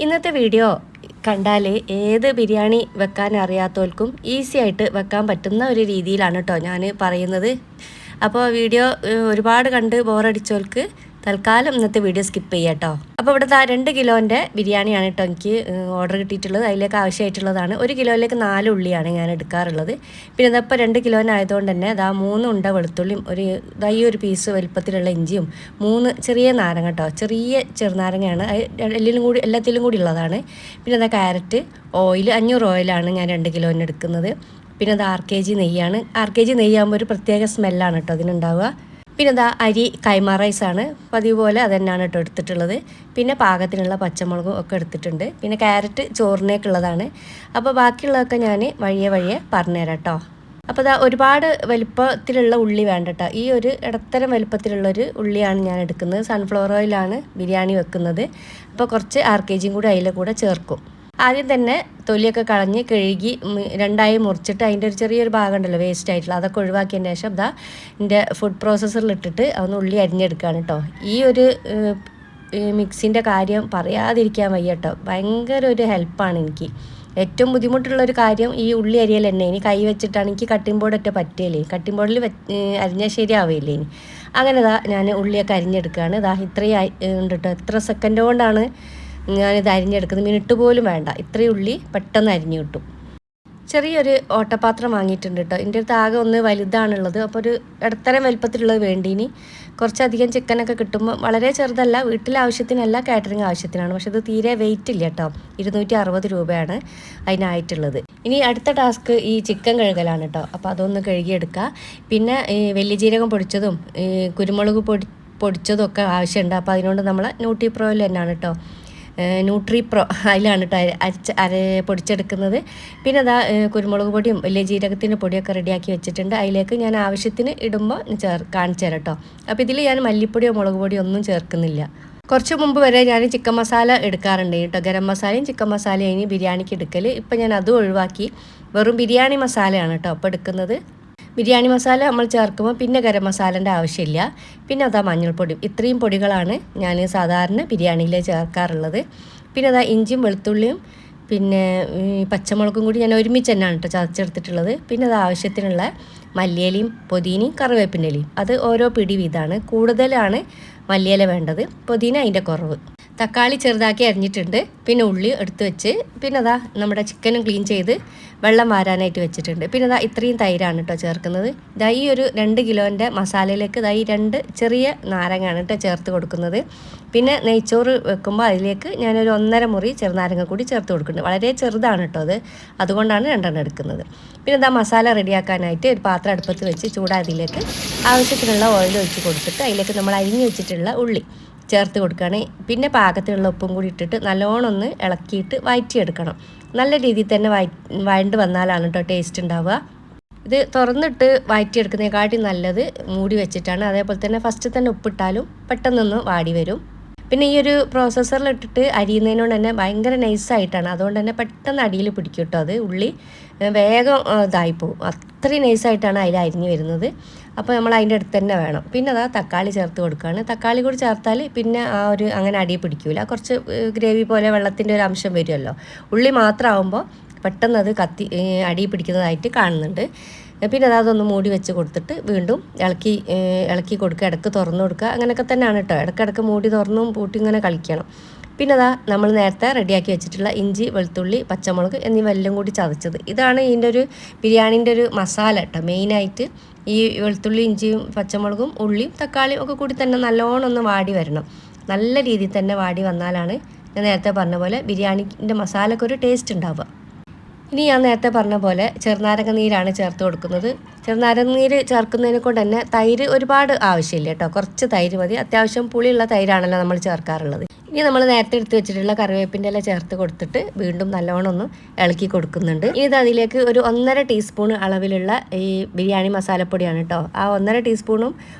ഇന്നത്തെ വീഡിയോ കണ്ടാൽ ഏത് ബിരിയാണി വെക്കാൻ അറിയാത്തവർക്കും ഈസി ആയിട്ട് വെക്കാൻ പറ്റുന്ന ഒരു രീതിയിലാണ് കേട്ടോ ഞാൻ പറയുന്നത്. അപ്പോൾ വീഡിയോ ഒരുപാട് കണ്ട് ബോറടിച്ചവർക്ക് തൽക്കാലം ഇന്നത്തെ വീഡിയോ സ്കിപ്പ് ചെയ്യാം കേട്ടോ. അപ്പോൾ ഇവിടുത്തെ 2 കിലോൻ്റെ ബിരിയാണിയാണ് കേട്ടോ എനിക്ക് ഓർഡർ കിട്ടിയിട്ടുള്ളത്. അതിലേക്ക് ആവശ്യമായിട്ടുള്ളതാണ്. 1 കിലോയിലേക്ക് 4 ഉള്ളിയാണ് ഞാൻ എടുക്കാറുള്ളത്. പിന്നെ ഇതിപ്പോൾ 2 കിലോനായതുകൊണ്ട് തന്നെ അതാ 3 ഉണ്ട വെളുത്തുള്ളിയും ഒരു പീസ് വലുപ്പത്തിലുള്ള ഇഞ്ചിയും 3 ചെറിയ നാരങ്ങ കേട്ടോ, ചെറിയ ചെറുനാരങ്ങയാണ്, എല്ലാത്തിലും കൂടി ഉള്ളതാണ്. പിന്നെ അതാ ക്യാരറ്റ്, ഓയിൽ 500 ഓയിലാണ് ഞാൻ 2 കിലോന് എടുക്കുന്നത്. പിന്നെ അത് 6 kg നെയ്യാണ്. 6 kg നെയ്യാകുമ്പോൾ ഒരു പ്രത്യേക സ്മെല്ലാണ് കേട്ടോ അതിനുണ്ടാവുക. പിന്നെ എന്താ അരി കൈമ റൈസാണ്, പതിവ് പോലെ അത് തന്നെയാണ് കേട്ടോ എടുത്തിട്ടുള്ളത്. പിന്നെ പാകത്തിനുള്ള പച്ചമുളകും ഒക്കെ എടുത്തിട്ടുണ്ട്. പിന്നെ ക്യാരറ്റ് ചോറിനേക്കുള്ളതാണ്. അപ്പോൾ ബാക്കിയുള്ളതൊക്കെ ഞാൻ വഴിയെ പറഞ്ഞുതരാം കേട്ടോ. അപ്പോൾ ഇതാ ഒരുപാട് വലുപ്പത്തിലുള്ള ഉള്ളി വേണ്ട കേട്ടോ. ഈ ഒരു ഇടത്തരം വലുപ്പത്തിലുള്ളൊരു ഉള്ളിയാണ് ഞാൻ എടുക്കുന്നത്. സൺഫ്ലവർ ഓയിലാണ് ബിരിയാണി വെക്കുന്നത്. അപ്പോൾ കുറച്ച് 6 kg കൂടി അതിലെ കൂടെ ചേർക്കും. ആദ്യം തന്നെ തൊലിയൊക്കെ കളഞ്ഞ് കഴുകി 2ആയി മുറിച്ചിട്ട് അതിൻ്റെ ഒരു ചെറിയൊരു ഭാഗം ഉണ്ടല്ലോ വേസ്റ്റ് ആയിട്ടുള്ള, അതൊക്കെ ഒഴിവാക്കിയതിന് ശേഷം ഇതാ എൻ്റെ ഫുഡ് പ്രോസസ്സറിലിട്ടിട്ട് അതൊന്ന് ഉള്ളി അരിഞ്ഞെടുക്കുകയാണ് കേട്ടോ. ഈ ഒരു മിക്സിൻ്റെ കാര്യം പറയാതിരിക്കാൻ വയ്യ കേട്ടോ. ഭയങ്കര ഒരു ഹെൽപ്പാണ് എനിക്ക്. ഏറ്റവും ബുദ്ധിമുട്ടുള്ളൊരു കാര്യം ഈ ഉള്ളി അരിയൽ തന്നെ. ഇനി കൈ വെച്ചിട്ടാണ് എനിക്ക് കട്ടിംഗ് ബോർഡൊക്കെ പറ്റിയല്ലേ, കട്ടിംഗ് ബോർഡിൽ അരിഞ്ഞാൽ ശരിയാവില്ലേ. ഇനി അങ്ങനെ ഇതാ ഞാൻ ഉള്ളിയൊക്കെ അരിഞ്ഞെടുക്കുകയാണ്. ഇതാ ഇത്രയും ഉണ്ട് കേട്ടോ. എത്ര സെക്കൻഡ് കൊണ്ടാണ് ഞാനിത് അരിഞ്ഞെടുക്കുന്നത്, മിനിറ്റ് പോലും വേണ്ട. ഇത്രയും ഉള്ളി പെട്ടെന്ന് അരിഞ്ഞു കിട്ടും. ചെറിയൊരു ഓട്ടപാത്രം വാങ്ങിയിട്ടുണ്ട് കേട്ടോ. എൻ്റെ അടുത്ത് ആകെ ഒന്ന് വലുതാണുള്ളത്. അപ്പോൾ ഒരു ഇടത്തരം വലുപ്പത്തിലുള്ളത് വേണ്ടിനി. കുറച്ചധികം ചിക്കനൊക്കെ കിട്ടുമ്പോൾ, വളരെ ചെറുതല്ല, വീട്ടിലെ ആവശ്യത്തിനല്ല, കാറ്ററിംഗ് ആവശ്യത്തിനാണ്. പക്ഷെ ഇത് തീരെ വെയിറ്റ് ഇല്ല കേട്ടോ. 260 രൂപയാണ് അതിനായിട്ടുള്ളത്. ഇനി അടുത്ത ടാസ്ക് ഈ ചിക്കൻ കഴുകലാണ് കേട്ടോ. അപ്പോൾ അതൊന്ന് കഴുകിയെടുക്കുക. പിന്നെ വലിയ ജീരകം പൊടിച്ചതും കുരുമുളക് പൊടിച്ചതും ഒക്കെ ആവശ്യമുണ്ട്. അപ്പോൾ അതിനോട് നമ്മൾ ന്യൂട്രിപ്രോയിൽ തന്നെയാണ് കേട്ടോ, ന്യൂട്രിപ്രോ അതിലാണ് കേട്ടോ പൊടിച്ചെടുക്കുന്നത്. പിന്നെ അതാ കുരുമുളക് പൊടിയും വലിയ ജീരകത്തിൻ്റെ പൊടിയൊക്കെ റെഡിയാക്കി വെച്ചിട്ടുണ്ട്. അതിലേക്ക് ഞാൻ ആവശ്യത്തിന് ഇടുമ്പോൾ കാണിച്ചു തരാം കേട്ടോ. അപ്പോൾ ഇതിൽ ഞാൻ മല്ലിപ്പൊടിയോ മുളക് പൊടിയോ ഒന്നും ചേർക്കുന്നില്ല. കുറച്ച് മുമ്പ് വരെ ഞാൻ ചിക്കൻ മസാല എടുക്കാറുണ്ട് കേട്ടോ. ഗരം മസാലയും ചിക്കൻ മസാലയും ഇനി ബിരിയാണിക്ക് എടുക്കൽ. ഇപ്പം ഞാൻ അതും ഒഴിവാക്കി വെറും ബിരിയാണി മസാലയാണ് കേട്ടോ അപ്പോൾ എടുക്കുന്നത്. ബിരിയാണി മസാല നമ്മൾ ചേർക്കുമ്പോൾ പിന്നെ ഗരം മസാലേൻ്റെ ആവശ്യമില്ല. പിന്നെ അതാ മഞ്ഞൾപ്പൊടി. ഇത്രയും പൊടികളാണ് ഞാൻ സാധാരണ ബിരിയാണിയിൽ ചേർക്കാറുള്ളത്. പിന്നെ അതാ ഇഞ്ചിയും വെളുത്തുള്ളിയും പിന്നെ പച്ചമുളകും കൂടി ഞാൻ ഒരുമിച്ച് തന്നെയാണ് കേട്ടോ ചതച്ചെടുത്തിട്ടുള്ളത്. പിന്നെ അത് ആവശ്യത്തിനുള്ള മല്ലിയിലയും പുതിനയും കറിവേപ്പിൻ്റെ ഇലയും, അത് ഓരോ പിടി വീതമാണ്. കൂടുതലാണ് മല്ലിയില വേണ്ടത്, പുതിന അതിൻ്റെ കുറവ്. തക്കാളി ചെറുതാക്കി അരിഞ്ഞിട്ടുണ്ട്. പിന്നെ ഉള്ളി എടുത്ത് വെച്ച്, പിന്നെ അതാ നമ്മുടെ ചിക്കനും ക്ലീൻ ചെയ്ത് വെള്ളം വാരാനായിട്ട് വെച്ചിട്ടുണ്ട്. പിന്നെ അതാ ഇത്രയും തൈരാണ് കേട്ടോ ചേർക്കുന്നത്. ഇതാ ഈ ഒരു 2 കിലോൻ്റെ മസാലയിലേക്ക് ഇതാ ഈ 2 ചെറിയ നാരങ്ങയാണ് കേട്ടോ ചേർത്ത് കൊടുക്കുന്നത്. പിന്നെ നെയ്ച്ചോറ് വെക്കുമ്പോൾ അതിലേക്ക് ഞാനൊരു 1.5 മുറി ചെറുനാരങ്ങ കൂടി ചേർത്ത് കൊടുക്കുന്നുണ്ട്. വളരെ ചെറുതാണ് കേട്ടോ അത്, അതുകൊണ്ടാണ് 2 എടുക്കുന്നത്. പിന്നെ ഇതാ മസാല റെഡിയാക്കാനായിട്ട് ഒരു പാത്രം അടുപ്പത്ത് വെച്ച് ചൂടായതിലേക്ക് ആവശ്യത്തിനുള്ള ഓയിൽ ഒഴിച്ച് കൊടുത്തിട്ട് അതിലേക്ക് നമ്മൾ അരിഞ്ഞ് വെച്ചിട്ടുള്ള ഉള്ളി ചേർത്ത് കൊടുക്കുകയാണ്. പിന്നെ പാകത്തിലുള്ള ഉപ്പും കൂടി ഇട്ടിട്ട് നല്ലോണം ഒന്ന് ഇളക്കിയിട്ട് വഴറ്റിയെടുക്കണം. നല്ല രീതിയിൽ തന്നെ വഴണ്ട് വന്നാലാണ് കേട്ടോ ടേസ്റ്റ് ഉണ്ടാവുക. ഇത് തുറന്നിട്ട് വഴറ്റിയെടുക്കുന്നതിനെക്കാട്ടി നല്ലത് മൂടി വെച്ചിട്ടാണ്. അതേപോലെ തന്നെ ഫസ്റ്റ് തന്നെ ഉപ്പിട്ടാലും പെട്ടെന്നൊന്ന് വാടി വരും. പിന്നെ ഈ ഒരു പ്രോസസ്സറിലിട്ടിട്ട് അരിയുന്നതിനോട് തന്നെ ഭയങ്കര നൈസായിട്ടാണ്, അതുകൊണ്ട് തന്നെ പെട്ടെന്ന് അടിയിൽ പിടിക്കും കേട്ടോ. അത് ഉള്ളി വേഗം ഇതായിപ്പോവും, അത്രയും നൈസായിട്ടാണ് അതിൽ അരിഞ്ഞ് വരുന്നത്. അപ്പോൾ നമ്മൾ അതിൻ്റെ അടുത്ത് തന്നെ വേണം. പിന്നെ അതാ തക്കാളി ചേർത്ത് കൊടുക്കുകയാണ്. തക്കാളി കൂടി ചേർത്താൽ പിന്നെ അങ്ങനെ അടിയിൽ പിടിക്കില്ല. കുറച്ച് ഗ്രേവി പോലെ വെള്ളത്തിൻ്റെ ഒരു അംശം വരുമല്ലോ. ഉള്ളി മാത്രമാകുമ്പോൾ പെട്ടെന്ന് അത് അടിയിൽ പിടിക്കുന്നതായിട്ട് കാണുന്നുണ്ട്. പിന്നെ അതൊന്ന് മൂടി വെച്ച് കൊടുത്തിട്ട് വീണ്ടും ഇളക്കി കൊടുക്കുക, ഇടയ്ക്ക് തുറന്നു കൊടുക്കുക. അങ്ങനെയൊക്കെ തന്നെയാണ് കേട്ടോ. ഇടയ്ക്കിടയ്ക്ക് മൂടി തുറന്നും പൂട്ടി ഇങ്ങനെ കളിക്കണം. പിന്നെ അതാ നമ്മൾ നേരത്തെ റെഡിയാക്കി വെച്ചിട്ടുള്ള ഇഞ്ചി വെളുത്തുള്ളി പച്ചമുളക് എന്നിവ എല്ലാം കൂടി ചതച്ചത്. ഇതാണ് ഇതിൻ്റെ ഒരു ബിരിയാണീൻ്റെ ഒരു മസാല കേട്ടോ. മെയിനായിട്ട് ഈ വെളുത്തുള്ളി ഇഞ്ചിയും പച്ചമുളകും ഉള്ളിയും തക്കാളിയും ഒക്കെ കൂടി തന്നെ നല്ലോണം ഒന്ന് വാടി വരണം. നല്ല രീതിയിൽ തന്നെ വാടി വന്നാലാണ് ഞാൻ നേരത്തെ പറഞ്ഞ പോലെ ബിരിയാണിൻ്റെ മസാലയ്ക്ക് ഒരു ടേസ്റ്റ് ഉണ്ടാവുക. ഇനി ഞാൻ നേരത്തെ പറഞ്ഞ പോലെ ചെറുനാരങ്ങ നീരാണ് ചേർത്ത് കൊടുക്കുന്നത്. ചെറുനാരങ്ങ നീര് ചേർക്കുന്നതിനെ കൊണ്ട് തന്നെ തൈര് ഒരുപാട് ആവശ്യമില്ല കേട്ടോ. കുറച്ച് തൈര് മതി. അത്യാവശ്യം പുളിയുള്ള തൈരാണല്ലോ നമ്മൾ ചേർക്കാറുള്ളത്. ഇനി നമ്മൾ നേരത്തെ എടുത്ത് വെച്ചിട്ടുള്ള കറിവേപ്പിൻ്റെ ഇല ചേർത്ത് കൊടുത്തിട്ട് വീണ്ടും നല്ലോണം ഒന്ന് ഇളക്കി കൊടുക്കുന്നുണ്ട്. ഇനി ഇത് അതിലേക്ക് ഒരു 1.5 ടീസ്പൂൺ അളവിലുള്ള ഈ ബിരിയാണി മസാലപ്പൊടിയാണ് കേട്ടോ. ആ 1.5 ടീസ്പൂണും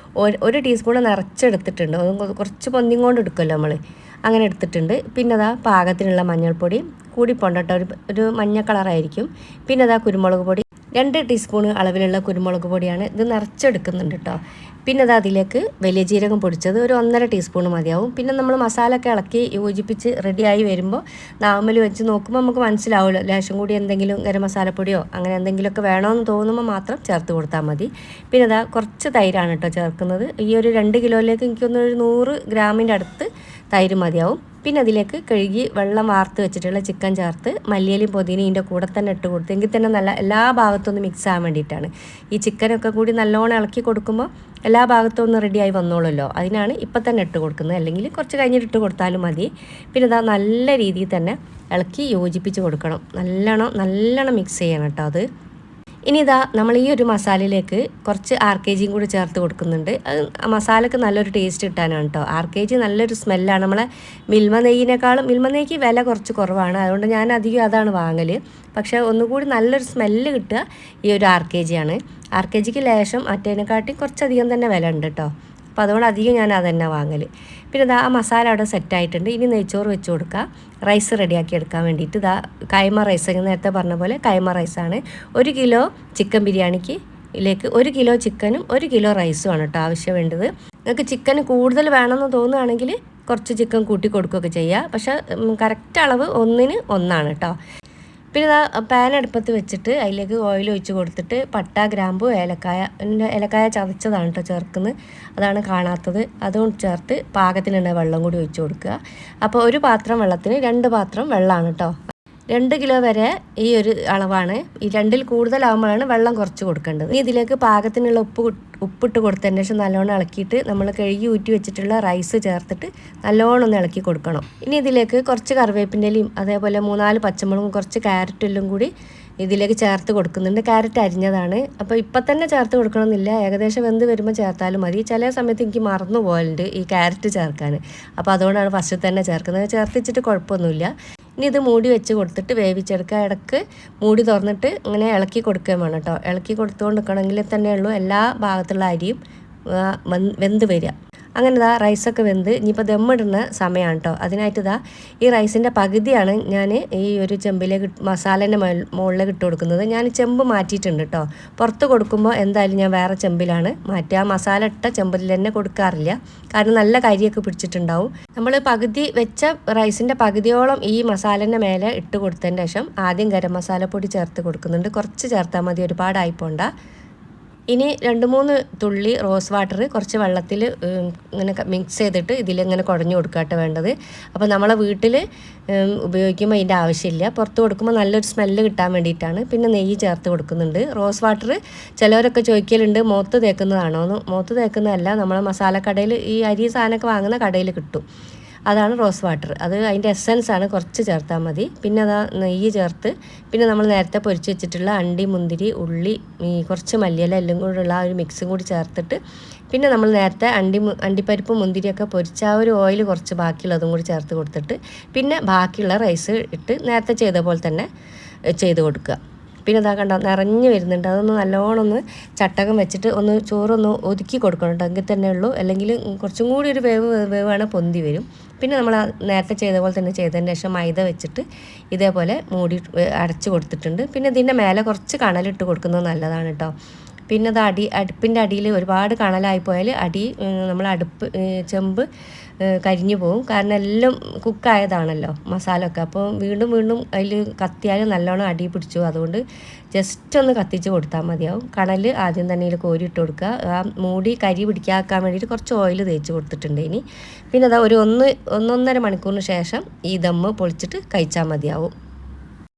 1 ടീസ്പൂൺ നിറച്ചെടുത്തിട്ടുണ്ട്. കുറച്ച് പൊന്തിങ്ങോണ്ട് എടുക്കുമല്ലോ നമ്മൾ, അങ്ങനെ എടുത്തിട്ടുണ്ട്. പിന്നെ അതാ പാകത്തിനുള്ള മഞ്ഞൾപ്പൊടി കൂടി പോണ്ട കേട്ടോ, ഒരു മഞ്ഞ കളറായിരിക്കും. പിന്നെ അതാ കുരുമുളക് പൊടി 2 ടീസ്പൂൺ അളവിലുള്ള കുരുമുളക് പൊടിയാണ്. ഇത് നിറച്ചെടുക്കുന്നുണ്ട് കേട്ടോ. പിന്നെ അത് അതിലേക്ക് വലിയ ജീരകം പൊടിച്ചത് ഒരു 1.5 ടീസ്പൂൺ മതിയാവും. പിന്നെ നമ്മൾ മസാലയൊക്കെ ഇളക്കി യോജിപ്പിച്ച് റെഡിയായി വരുമ്പോൾ നാമൽ വെച്ച് നോക്കുമ്പോൾ നമുക്ക് മനസ്സിലാവുമല്ലോ, ലേശം കൂടി എന്തെങ്കിലും ഗരം മസാലപ്പൊടിയോ അങ്ങനെ എന്തെങ്കിലുമൊക്കെ വേണമെന്ന് തോന്നുമ്പോൾ മാത്രം ചേർത്ത് കൊടുത്താൽ മതി. പിന്നെ ഇതാ കുറച്ച് തൈരാണ് കേട്ടോ ചേർക്കുന്നത്. ഈ ഒരു 2 കിലോയിലേക്ക് എനിക്കൊന്നൊരു 100 ഗ്രാമിൻ്റെ അടുത്ത് തൈര് മതിയാവും. പിന്നെ അതിലേക്ക് കഴുകി വെള്ളം വാർത്ത് വെച്ചിട്ടുള്ള ചിക്കൻ ചേർത്ത് മല്ലിയിലയും പുതിനയും ഇതിൻ്റെ കൂടെ തന്നെ ഇട്ട് കൊടുത്ത് എങ്കിൽ തന്നെ നല്ല എല്ലാ ഭാഗത്തും ഒന്ന് മിക്സ് ആകാൻ വേണ്ടിയിട്ടാണ്. ഈ ചിക്കനൊക്കെ കൂടി നല്ലോണം ഇളക്കി കൊടുക്കുമ്പോൾ എല്ലാ ഭാഗത്തും ഒന്ന് റെഡിയായി വന്നോളൂല്ലോ, അതിനാണ് ഇപ്പം തന്നെ ഇട്ട് കൊടുക്കുന്നത്. അല്ലെങ്കിൽ കുറച്ച് കഴിഞ്ഞിട്ട് ഇട്ട് കൊടുത്താലും മതി. പിന്നെ ഇതാ നല്ല രീതിയിൽ തന്നെ ഇളക്കി യോജിപ്പിച്ച് കൊടുക്കണം. നല്ലോണം മിക്സ് ചെയ്യണം കേട്ടോ അത്. ഇനി ഇതാ നമ്മൾ ഈ ഒരു മസാലയിലേക്ക് കുറച്ച് RKGയും കൂടി ചേർത്ത് കൊടുക്കുന്നുണ്ട്. മസാലയ്ക്ക് നല്ലൊരു ടേസ്റ്റ് കിട്ടാനാണ് കേട്ടോ. RKG നല്ലൊരു സ്മെല്ലാണ്. നമ്മളെ മിൽമ നെയ്യിനേക്കാളും മിൽമ നെയ്ക്ക് വില കുറച്ച് കുറവാണ്, അതുകൊണ്ട് ഞാൻ അധികം അതാണ് വാങ്ങൽ. പക്ഷേ ഒന്നുകൂടി നല്ലൊരു സ്മെല്ല് കിട്ടുക ഈ ഒരു RKG ആണ്. RKGക്ക് ലേശം മറ്റേതിനെക്കാട്ടി കുറച്ചധികം തന്നെ വില ഉണ്ട് കേട്ടോ. അപ്പോൾ അതുകൊണ്ട് അധികം ഞാൻ അത് തന്നെ വാങ്ങൽ. പിന്നെ ഇതാ ആ മസാല അവിടെ സെറ്റായിട്ടുണ്ട്. ഇനി നെയ്ച്ചോറ് വെച്ച് കൊടുക്കുക, റൈസ് റെഡിയാക്കി എടുക്കാൻ വേണ്ടിയിട്ട്. ഇതാ കൈമ റൈസ്, നേരത്തെ പറഞ്ഞ പോലെ കൈമ റൈസാണ്. 1 കിലോ ചിക്കൻ ബിരിയാണിക്ക് ഇതിലേക്ക് 1 കിലോ ചിക്കനും 1 കിലോ റൈസുമാണ് കേട്ടോ ആവശ്യം വേണ്ടത്. നിങ്ങൾക്ക് ചിക്കൻ കൂടുതൽ വേണമെന്ന് തോന്നുകയാണെങ്കിൽ കുറച്ച് ചിക്കൻ കൂട്ടി കൊടുക്കുകയൊക്കെ ചെയ്യുക. പക്ഷേ കറക്റ്റ് അളവ് 1:1 കേട്ടോ. പിന്നെ ഇതാ പാൻ അടുപ്പത്ത് വെച്ചിട്ട് അതിലേക്ക് ഓയിൽ ഒഴിച്ച് കൊടുത്തിട്ട് പട്ട, ഗ്രാമ്പു, ഏലക്കായ ചതച്ചതാണ് കേട്ടോ ചേർക്കുന്നത്. അതാണ് കാണാത്തത്. അതുകൊണ്ട് ചേർത്ത് പാകത്തിനുള്ള വെള്ളം കൂടി ഒഴിച്ച് കൊടുക്കുക. അപ്പോൾ ഒരു പാത്രം വെള്ളത്തിന് 2 പാത്രം വെള്ളമാണ് കേട്ടോ. 2 കിലോ വരെ ഈ ഒരു അളവാണ്. ഈ 2-ൽ കൂടുതലാകുമ്പോഴാണ് വെള്ളം കുറച്ച് കൊടുക്കേണ്ടത്. ഇനി ഇതിലേക്ക് പാകത്തിനുള്ള ഉപ്പിട്ട് കൊടുത്തതിന് ശേഷം നല്ലോണം ഇളക്കിയിട്ട് നമ്മൾ കഴുകി ഊറ്റി വെച്ചിട്ടുള്ള റൈസ് ചേർത്തിട്ട് നല്ലോണം ഒന്ന് ഇളക്കി കൊടുക്കണം. ഇനി ഇതിലേക്ക് കുറച്ച് കറിവേപ്പിൻ്റെലയും അതേപോലെ 3-4 പച്ചമുളകും കുറച്ച് ക്യാരറ്റെല്ലാം കൂടി ഇതിലേക്ക് ചേർത്ത് കൊടുക്കുന്നുണ്ട്. ക്യാരറ്റ് അരിഞ്ഞതാണ്. അപ്പോൾ ഇപ്പം തന്നെ ചേർത്ത് കൊടുക്കണമെന്നില്ല, ഏകദേശം വെന്ത് വരുമ്പോൾ ചേർത്താലും മതി. ചില സമയത്ത് എനിക്ക് മറന്നു പോകലുണ്ട് ഈ ക്യാരറ്റ് ചേർക്കാൻ. അപ്പോൾ അതുകൊണ്ടാണ് ഫസ്റ്റ് തന്നെ ചേർക്കുന്നത്. ചേർത്തിച്ചിട്ട് കുഴപ്പമൊന്നുമില്ല. ഇനി ഇത് മൂടി വെച്ച് കൊടുത്തിട്ട് വേവിച്ചെടുക്കുക. ഇടയ്ക്ക് മൂടി തുറന്നിട്ട് ഇങ്ങനെ ഇളക്കി കൊടുക്കുകയും വേണം കേട്ടോ. ഇളക്കി കൊടുത്തുകൊണ്ട് നിൽക്കണമെങ്കിൽ തന്നെയുള്ളൂ എല്ലാ ഭാഗത്തുള്ള അരിയും വെന്ത് വരിക. അങ്ങനെ ഇതാ റൈസൊക്കെ വെന്ത് ഇനിയിപ്പോൾ ദമ്മിടുന്ന സമയമാണ് കേട്ടോ. അതിനായിട്ട് ഇതാ ഈ റൈസിൻ്റെ പകുതിയാണ് ഞാൻ ഈ ഒരു ചെമ്പിലേക്ക് മസാലേൻ്റെ മുകളിലേക്ക് ഇട്ട് കൊടുക്കുന്നത്. ഞാൻ ചെമ്പ് മാറ്റിയിട്ടുണ്ട് കേട്ടോ. പുറത്ത് കൊടുക്കുമ്പോൾ എന്തായാലും ഞാൻ വേറെ ചെമ്പിലാണ് മാറ്റുക. മസാല ഇട്ട ചെമ്പിൽ തന്നെ കൊടുക്കാറില്ല, കാരണം നല്ല കരിയൊക്കെ പിടിച്ചിട്ടുണ്ടാവും. നമ്മൾ പകുതി വെച്ച റൈസിൻ്റെ പകുതിയോളം ഈ മസാലേൻ്റെ മേലെ ഇട്ട് കൊടുത്തതിന് ശേഷം ആദ്യം ഗരം മസാലപ്പൊടി ചേർത്ത് കൊടുക്കുന്നുണ്ട്. കുറച്ച് ചേർത്താൽ മതി, ഒരുപാടായി പോണ്ട. ഇനി 2-3 തുള്ളി റോസ് വാട്ടർ കുറച്ച് വെള്ളത്തിൽ ഇങ്ങനെ മിക്സ് ചെയ്തിട്ട് ഇതിലിങ്ങനെ കുടഞ്ഞു കൊടുക്കാട്ടോ വേണ്ടത്. അപ്പോൾ നമ്മളെ വീട്ടിൽ ഉപയോഗിക്കുമ്പോൾ അതിൻ്റെ ആവശ്യമില്ല, പുറത്ത് കൊടുക്കുമ്പോൾ നല്ലൊരു സ്മെല്ല് കിട്ടാൻ വേണ്ടിയിട്ടാണ്. പിന്നെ നെയ്യ് ചേർത്ത് കൊടുക്കുന്നുണ്ട്. റോസ് വാട്ടർ ചിലവരൊക്കെ ചോദിക്കലുണ്ട് മുഖത്ത് തേക്കുന്നതാണോ എന്ന്. മുഖത്ത് തേക്കുന്നതല്ല, നമ്മളെ മസാലക്കടയിൽ ഈ അരി സാധനമൊക്കെ വാങ്ങുന്ന കടയിൽ കിട്ടും, അതാണ് റോസ് വാട്ടർ. അത് അതിൻ്റെ എസൻസാണ്, കുറച്ച് ചേർത്താൽ മതി. പിന്നെ അതാ നെയ്യ് ചേർത്ത് പിന്നെ നമ്മൾ നേരത്തെ പൊരിച്ച് വെച്ചിട്ടുള്ള അണ്ടി, മുന്തിരി, ഉള്ളി, കുറച്ച് മല്ലിയില എല്ലാം കൂടെയുള്ള ആ ഒരു മിക്സും കൂടി ചേർത്തിട്ട് പിന്നെ നമ്മൾ നേരത്തെ അണ്ടിപ്പരിപ്പ് മുന്തിരിയൊക്കെ പൊരിച്ച ആ ഒരു ഓയിൽ കുറച്ച് ബാക്കിയുള്ളതും കൂടി ചേർത്ത് കൊടുത്തിട്ട് പിന്നെ ബാക്കിയുള്ള റൈസ് ഇട്ട് നേരത്തെ ചെയ്ത പോലെ തന്നെ ചെയ്ത് കൊടുക്കുക. പിന്നെ ഇതാ കണ്ടോ നിറഞ്ഞ് വരുന്നുണ്ട്. അതൊന്ന് നല്ലോണം ഒന്ന് ചട്ടകം വെച്ചിട്ട് ഒന്ന് ചോറൊന്ന് ഒതുക്കി കൊടുക്കണം കേട്ടോ, എങ്കിൽ തന്നെ ഉള്ളൂ. അല്ലെങ്കിൽ കുറച്ചും കൂടി ഒരു വേവാണ് പൊന്തി വരും. പിന്നെ നമ്മൾ നേരത്തെ ചെയ്ത പോലെ തന്നെ ചെയ്തതിന് ശേഷം മൈദ വെച്ചിട്ട് ഇതേപോലെ മൂടി അടച്ച് കൊടുത്തിട്ടുണ്ട്. പിന്നെ ഇതിൻ്റെ മേലെ കുറച്ച് കണലിട്ട് കൊടുക്കുന്നത് നല്ലതാണ് കേട്ടോ. പിന്നെ അത് അടുപ്പിൻ്റെ അടിയിൽ ഒരുപാട് കണലായി പോയാൽ നമ്മൾ ചെമ്പ് കരിഞ്ഞു പോകും, കാരണം എല്ലാം കുക്കായതാണല്ലോ മസാല ഒക്കെ. അപ്പോൾ വീണ്ടും അതിൽ കത്തിയാൽ നല്ലോണം അടി പിടിച്ചു. അതുകൊണ്ട് ജസ്റ്റ് ഒന്ന് കത്തിച്ച് കൊടുത്താൽ മതിയാവും. കണൽ ആദ്യം തന്നെ ഇതിൽ കോരിയിട്ട് കൊടുക്കുക. ആ മൂടി കരി പിടിക്കാക്കാൻ വേണ്ടിയിട്ട് കുറച്ച് ഓയിൽ തേച്ച് കൊടുത്തിട്ടുണ്ട്. ഇനി പിന്നെ അതാ ഒരു 1-1.5 മണിക്കൂറിന് ശേഷം ഈ ദമ്മ് പൊളിച്ചിട്ട് കഴിച്ചാൽ മതിയാവും.